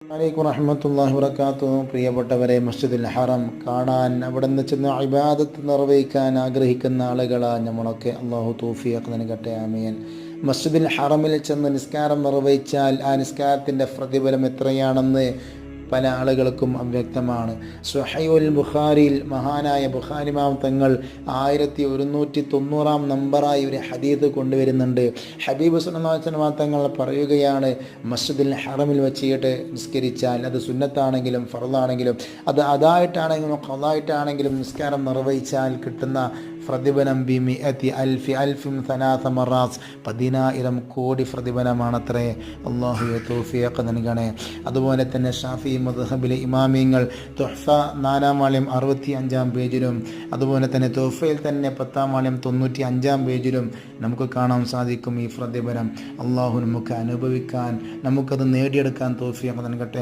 അലൈക്കും വറഹ്മത്തുള്ളാഹി വബറകാതുഹു. പ്രിയപ്പെട്ടവരെ, മസ്ജിദുൽ ഹറം കാണാൻ, അവിടെ നിന്ന് ചെന്ന് ഇബാദത്ത് നിർവഹിക്കാൻ ആഗ്രഹിക്കുന്ന ആളുകളാണ് നമ്മളൊക്കെ. അള്ളാഹു തൗഫീഖ് നൽകട്ടെ, ആമീൻ. മസ്ജിദുൽ ഹറമിൽ ചെന്ന് നിസ്കാരം നിർവഹിച്ചാൽ ആ നിസ്കാരത്തിൻ്റെ പ്രതിഫലം എത്രയാണെന്ന് പല ആളുകൾക്കും അവ്യക്തമാണ്. സ്വഹീഹുൽ ബുഖാരിയിൽ മഹാനായ ബുഖാരി ഇമാം തങ്ങൾ 1190 നമ്പറായി ഒരു ഹദീസ് കൊണ്ടുവരുന്നുണ്ട്. ഹബീബ് സല്ലല്ലാഹു അലൈഹി വസല്ലം തങ്ങൾ പറയുകയാണ്, മസ്ജിദുൽ ഹറമിൽ വെച്ചിട്ട് നിസ്കരിച്ചാൽ, അത് സുന്നത്താണെങ്കിലും ഫർളാണെങ്കിലും, അത് അദായിട്ടാണെങ്കിലും ഖളായിട്ടാണെങ്കിലും നിസ്കാരം നിർവഹിച്ചാൽ കിട്ടുന്ന പ്രതിഫലം ബിമിഅത്തി അൽഫി അൽഫിൻ സലാസ മറാസ്, 10,000 കോടി പ്രതിഫലമാണത്രേ. അല്ലാഹു തൗഫീഖ് നൽകണേ. അതുപോലെ തന്നെ ഷാഫി മദ്ഹബിലെ ഇമാമിയങ്ങൾ തുഹ്ഫ 4-ാം വാള്യം 65-ാം പേജിലും, അതുപോലെ തന്നെ തുഹ്ഫയിൽ തന്നെ 10-ാം വാള്യം 95-ാം പേജിലും നമുക്ക് കാണാൻ സാധിക്കും ഈ പ്രതിഫലം. അള്ളാഹു നമുക്ക് അനുഭവിക്കാൻ, നമുക്കത് നേടിയെടുക്കാൻ തൗഫീഖ് നൽകട്ടെ.